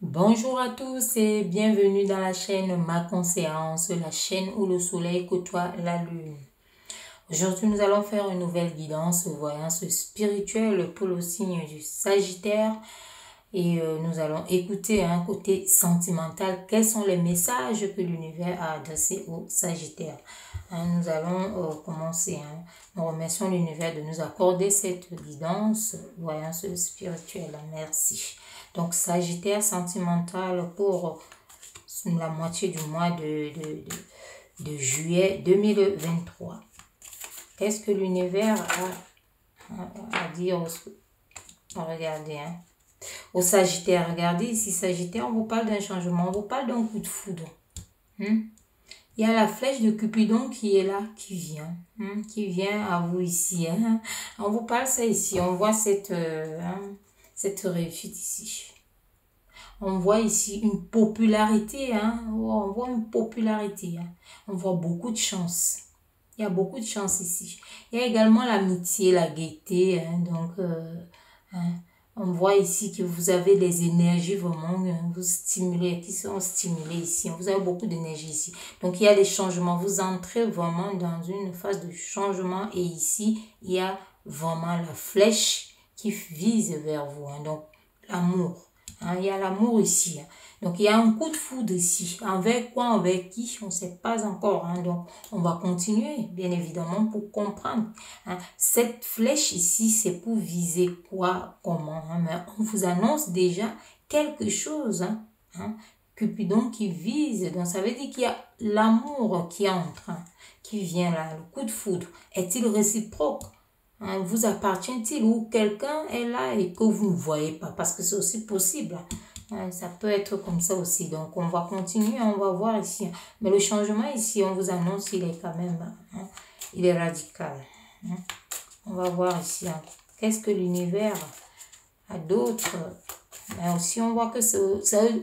Bonjour à tous et bienvenue dans la chaîne Ma Conseillance, la chaîne où le soleil côtoie la lune. Aujourd'hui, nous allons faire une nouvelle guidance, voyance spirituelle pour le signe du Sagittaire. Et nous allons écouter un côté sentimental. Quels sont les messages que l'univers a adressés au Sagittaire? Nous allons commencer. Nous remercions l'univers de nous accorder cette guidance, voyance spirituelle. Merci. Donc, Sagittaire sentimental pour la moitié du mois de juillet 2023. Qu'est-ce que l'univers a à dire? Regardez, au Sagittaire, regardez ici, Sagittaire, on vous parle d'un changement, on vous parle d'un coup de foudre. Il y a la flèche de Cupidon qui est là, qui vient à vous ici. On vous parle ça ici, on voit cette réussite ici. On voit ici une popularité, on voit une popularité, on voit beaucoup de chance. Il y a beaucoup de chance ici. Il y a également l'amitié, la gaieté, on voit ici que vous avez les énergies vraiment vous stimulez, qui sont stimulées ici. Vous avez beaucoup d'énergie ici. Donc, il y a des changements. Vous entrez vraiment dans une phase de changement. Et ici, il y a vraiment la flèche qui vise vers vous. Donc, l'amour. Il y a l'amour ici. Donc, il y a un coup de foudre ici. Avec quoi, avec qui, on ne sait pas encore. Donc, on va continuer, bien évidemment, pour comprendre. Cette flèche ici, c'est pour viser quoi, comment. Mais on vous annonce déjà quelque chose. Cupidon qui vise. Donc, ça veut dire qu'il y a l'amour qui entre, qui vient là. Le coup de foudre. Est-il réciproque? Vous appartient-il ou quelqu'un est là et que vous ne voyez pas? Parce que c'est aussi possible. Ça peut être comme ça aussi. Donc, on va continuer, on va voir ici. Mais le changement ici, on vous annonce, il est quand même, il est radical. On va voir ici. Qu'est-ce que l'univers a d'autre? Mais aussi, on voit que c'est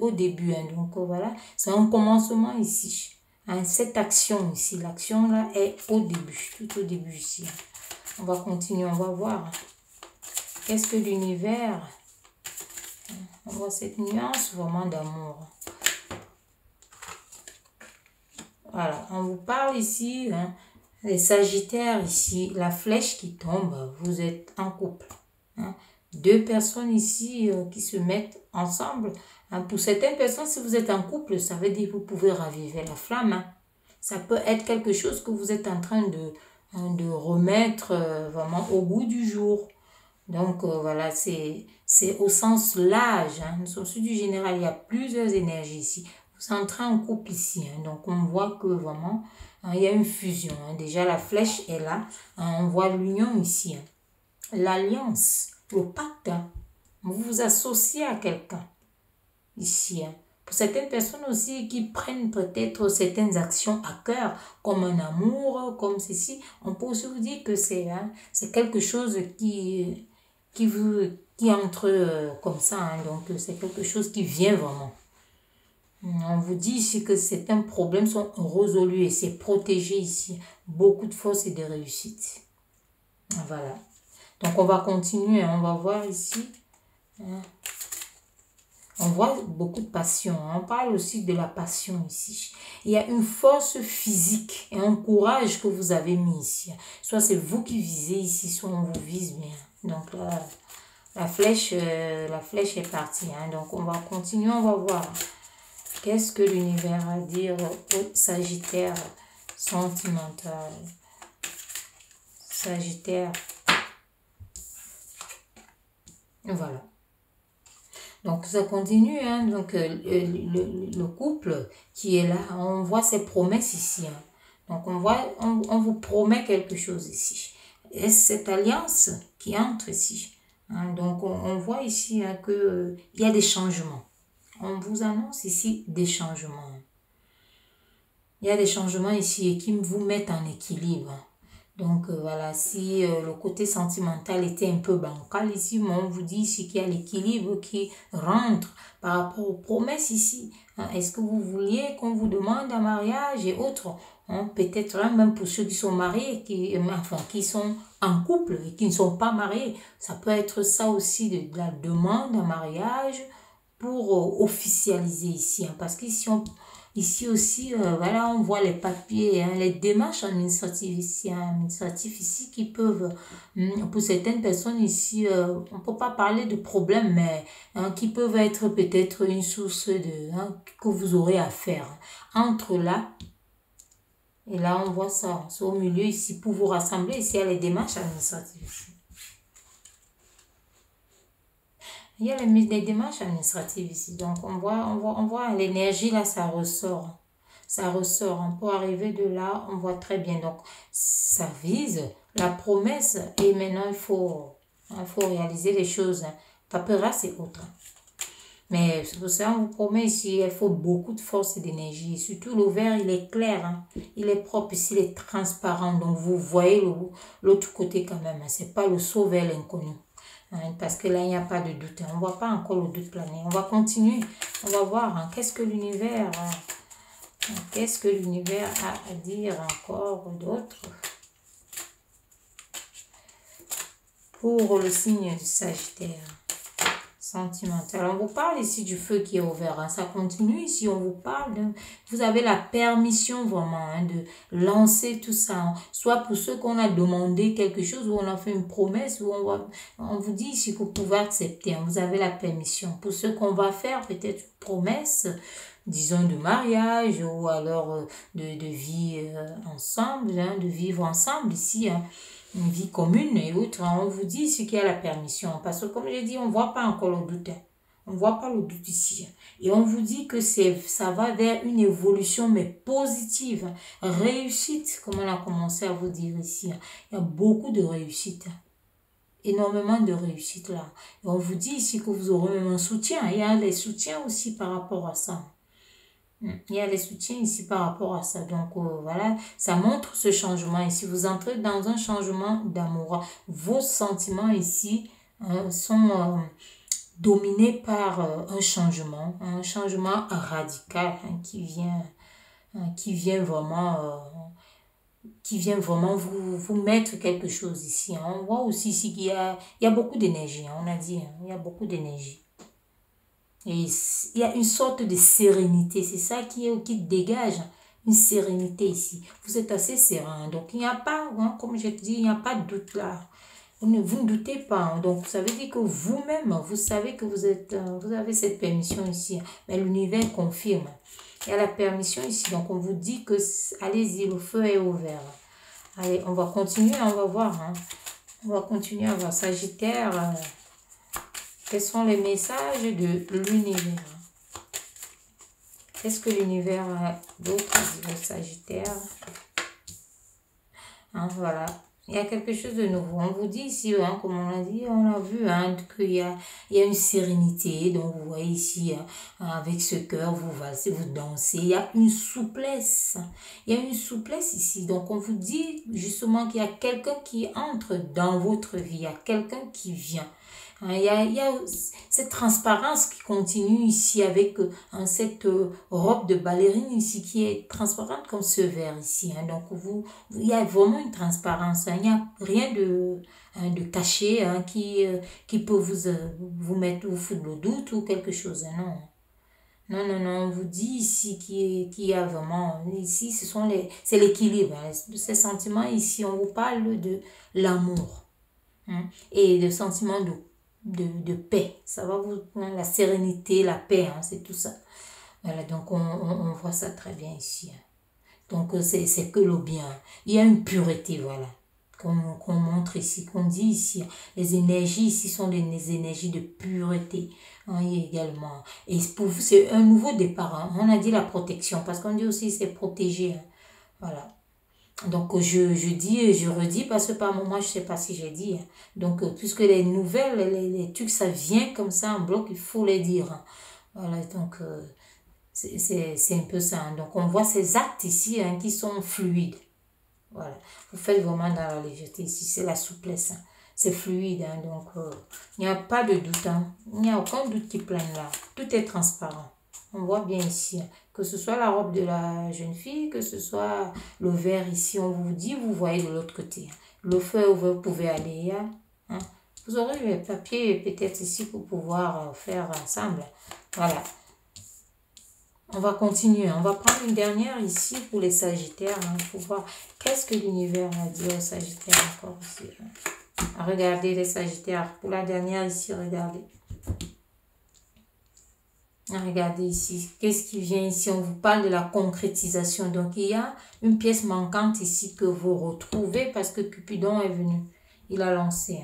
au début. Donc, voilà, c'est un commencement ici. Cette action ici, l'action là est au début, tout au début ici. On va continuer, on va voir. Qu'est-ce que l'univers... On voit cette nuance vraiment d'amour. Voilà, on vous parle ici, les Sagittaires ici, la flèche qui tombe, vous êtes en couple. Deux personnes ici qui se mettent ensemble. Pour certaines personnes, si vous êtes en couple, ça veut dire que vous pouvez raviver la flamme. Ça peut être quelque chose que vous êtes en train de remettre vraiment au goût du jour. Donc, voilà, c'est au sens large. Nous sommes sur du général, il y a plusieurs énergies ici. Vous entrez en couple ici. Donc, on voit que vraiment, il y a une fusion. Déjà, la flèche est là. On voit l'union ici. L'alliance, le pacte. Vous vous associez à quelqu'un ici. Pour certaines personnes aussi qui prennent peut-être certaines actions à cœur, comme un amour, comme ceci, on peut aussi vous dire que c'est quelque chose qui entre comme ça. Donc, c'est quelque chose qui vient vraiment. On vous dit ici que certains problèmes sont résolus et c'est protégé ici. Beaucoup de force et de réussite. Voilà. Donc, on va continuer. On va voir ici. On voit beaucoup de passion. On parle aussi de la passion ici. Il y a une force physique et un courage que vous avez mis ici. Soit c'est vous qui visez ici, soit on vous vise bien. Donc là, la flèche est partie. Donc on va continuer, on va voir. Qu'est-ce que l'univers a à dire au Sagittaire sentimental? Sagittaire. Voilà. Donc, ça continue. Donc, le couple qui est là, on voit ses promesses ici. Donc, on vous promet quelque chose ici. Et cette alliance qui entre ici. Donc, on voit ici qu'il y a des changements. On vous annonce ici des changements. Il y a des changements ici et qui vous mettent en équilibre. Donc, voilà, si le côté sentimental était un peu bancal ici, mais on vous dit ici qu'il y a l'équilibre qui rentre par rapport aux promesses ici. Est-ce que vous vouliez qu'on vous demande un mariage et autres? Peut-être même pour ceux qui sont mariés, qui sont en couple et qui ne sont pas mariés. Ça peut être ça aussi, de la demande en mariage pour officialiser ici, parce qu'ici, ici aussi, voilà, on voit les papiers, les démarches administratives ici, qui peuvent, pour certaines personnes ici, on ne peut pas parler de problème, mais qui peuvent être peut-être une source que vous aurez à faire. Entre là, et là, on voit ça, c'est au milieu ici, pour vous rassembler, ici, il y a les démarches administratives ici. Il y a les démarches administratives ici. Donc, on voit l'énergie là, ça ressort. Ça ressort. On peut arriver de là, on voit très bien. Donc, ça vise la promesse. Et maintenant, il faut réaliser les choses. Paperasse et autres. Mais c'est pour ça, on vous promet ici, il faut beaucoup de force et d'énergie. Surtout, le verre, il est clair. Il est propre ici, il est transparent. Donc, vous voyez l'autre côté quand même. C'est pas le saut vers l'inconnu. Parce que là, il n'y a pas de doute. On ne voit pas encore le doute planer. On va continuer. On va voir qu'est-ce que l'univers a à dire encore d'autre pour le signe du Sagittaire sentimental. On vous parle ici du feu qui est ouvert. Ça continue ici. On vous parle vous avez la permission vraiment de lancer tout ça. Soit pour ceux qu'on a demandé quelque chose ou on a fait une promesse ou on vous dit ici que vous pouvez accepter. Vous avez la permission. Pour ceux qu'on va faire peut-être une promesse, disons de mariage ou alors de vie ensemble, de vivre ensemble ici. Une vie commune et autres, on vous dit ce qu'il y a la permission. Parce que comme je dis, on ne voit pas encore le doute. On ne voit pas le doute ici. Et on vous dit que ça va vers une évolution, mais positive. Réussite, comme on a commencé à vous dire ici. Il y a beaucoup de réussite. Énormément de réussite là. Et on vous dit ici que vous aurez même un soutien. Il y a des soutiens aussi par rapport à ça. Il y a des soutiens ici par rapport à ça. Donc, voilà, ça montre ce changement ici. Vous entrez dans un changement d'amour. Vos sentiments ici sont dominés par un changement radical qui vient vraiment vous mettre quelque chose ici. On voit aussi ici qu'il y a beaucoup d'énergie. On a dit, il y a beaucoup d'énergie. Et il y a une sorte de sérénité. C'est ça qui dégage une sérénité ici. Vous êtes assez serein. Donc, il n'y a pas, comme je te dis, il n'y a pas de doute là. Vous ne doutez pas. Donc, ça veut dire que vous-même, vous savez que vous avez cette permission ici. Mais l'univers confirme. Il y a la permission ici. Donc, on vous dit que, allez-y, le feu est ouvert. Allez, on va continuer, on va voir. On va continuer à voir Sagittaire. Quels sont les messages de l'univers? Qu'est-ce que l'univers a d'autre à dire au Sagittaire? Voilà. Il y a quelque chose de nouveau. On vous dit ici, comme on l'a dit, on a vu qu'il y a une sérénité. Donc, vous voyez ici, avec ce cœur, vous valsez, vous dansez. Il y a une souplesse. Il y a une souplesse ici. Donc, on vous dit justement qu'il y a quelqu'un qui entre dans votre vie. Il y a quelqu'un qui vient. Il y a cette transparence qui continue ici avec cette robe de ballerine ici qui est transparente comme ce verre ici. Donc, il y a vraiment une transparence. Il n'y a rien de caché qui peut vous foutre le doute ou quelque chose. Non. Non, on vous dit ici qu'il y a vraiment, ici, c'est l'équilibre. Ces sentiments ici, on vous parle de l'amour et de sentiments de paix. Ça va la sérénité, la paix, c'est tout ça. Voilà, donc on voit ça très bien ici. Donc c'est que le bien. Il y a une pureté, voilà, qu'on montre ici, qu'on dit ici. Les énergies ici sont des énergies de pureté également. Et pour vous, c'est un nouveau départ. On a dit la protection, parce qu'on dit aussi c'est protégé. Voilà. Donc, je dis et je redis parce que par moment, je ne sais pas si j'ai dit. Donc, puisque les nouvelles, les trucs, ça vient comme ça en bloc, il faut les dire. Voilà, donc, c'est un peu ça. Donc, on voit ces actes ici qui sont fluides. Voilà, vous faites vraiment dans la légèreté ici, c'est la souplesse. C'est fluide, donc, il n'y a pas de doute. Il n'y a aucun doute qui plane là. Tout est transparent. On voit bien ici, que ce soit la robe de la jeune fille, que ce soit le verre ici, on vous dit, vous voyez de l'autre côté. Le feu, vous pouvez aller, Vous aurez le papier peut-être ici pour pouvoir faire ensemble. Voilà. On va continuer. On va prendre une dernière ici pour les Sagittaires. Pour voir qu'est-ce que l'univers a dit aux Sagittaires encore ici. Regardez les Sagittaires. Pour la dernière ici, regardez. Regardez ici. Qu'est-ce qui vient ici? On vous parle de la concrétisation. Donc, il y a une pièce manquante ici que vous retrouvez parce que Cupidon est venu. Il a lancé.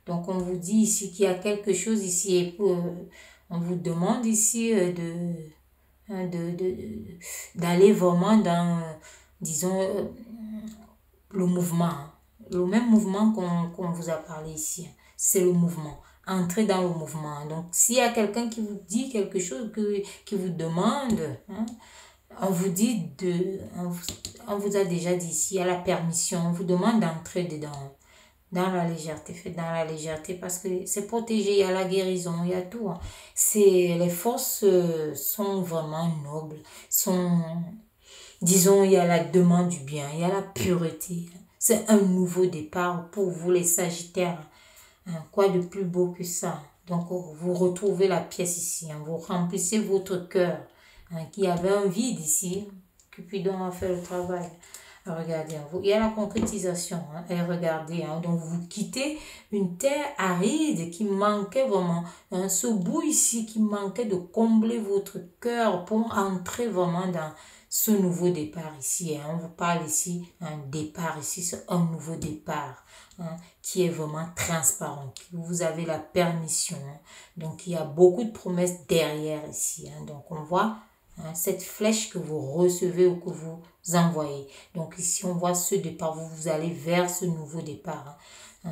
Donc, on vous dit ici qu'il y a quelque chose ici. Et on vous demande ici d'aller vraiment dans, disons, le mouvement. Le même mouvement qu'on vous a parlé ici. C'est le mouvement. Entrez dans le mouvement. Donc, s'il y a quelqu'un qui vous dit quelque chose, qui vous demande, on vous dit on vous a déjà dit ici, il y a la permission. On vous demande d'entrer dedans. Dans la légèreté, faites dans la légèreté parce que c'est protégé, il y a la guérison, il y a tout. Les forces sont vraiment nobles, disons, il y a la demande du bien, il y a la pureté. C'est un nouveau départ pour vous les Sagittaires. Quoi de plus beau que ça? Donc, vous retrouvez la pièce ici, vous remplissez votre cœur qui avait un vide ici. Cupidon a fait le travail. Regardez, il y a la concrétisation. Et regardez, donc vous quittez une terre aride qui manquait vraiment. Ce bout ici qui manquait de combler votre cœur pour entrer vraiment dans ce nouveau départ ici. On vous parle ici, un départ ici, c'est un nouveau départ qui est vraiment transparent. Vous avez la permission. Donc, il y a beaucoup de promesses derrière ici. Donc, on voit cette flèche que vous recevez ou que vous envoyez. Donc ici, on voit ce départ. Vous allez vers ce nouveau départ.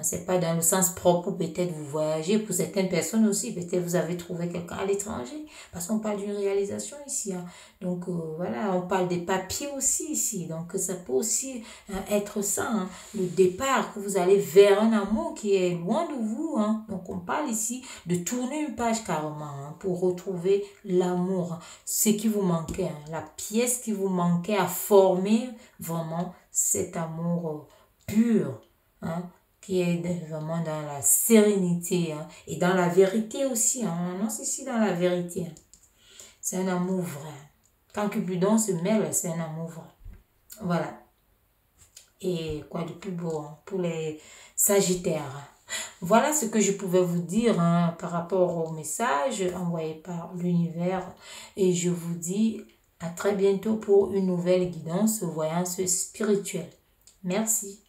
C'est pas dans le sens propre. Peut-être vous voyagez. Pour certaines personnes aussi, peut-être vous avez trouvé quelqu'un à l'étranger. Parce qu'on parle d'une réalisation ici. Donc voilà, on parle des papiers aussi ici. Donc ça peut aussi être ça. Le départ, que vous allez vers un amour qui est loin de vous. Donc on parle ici de tourner une page carrément pour retrouver l'amour. Ce qui vous manquait. La pièce qui vous manquait à former vraiment cet amour pur. Qui est vraiment dans la sérénité et dans la vérité aussi. On annonce ici dans la vérité. C'est un amour vrai. Quand Cupidon se mêle, c'est un amour vrai. Voilà. Et quoi de plus beau pour les Sagittaires. Voilà ce que je pouvais vous dire par rapport au message envoyé par l'univers. Et je vous dis à très bientôt pour une nouvelle guidance, voyance spirituelle. Merci.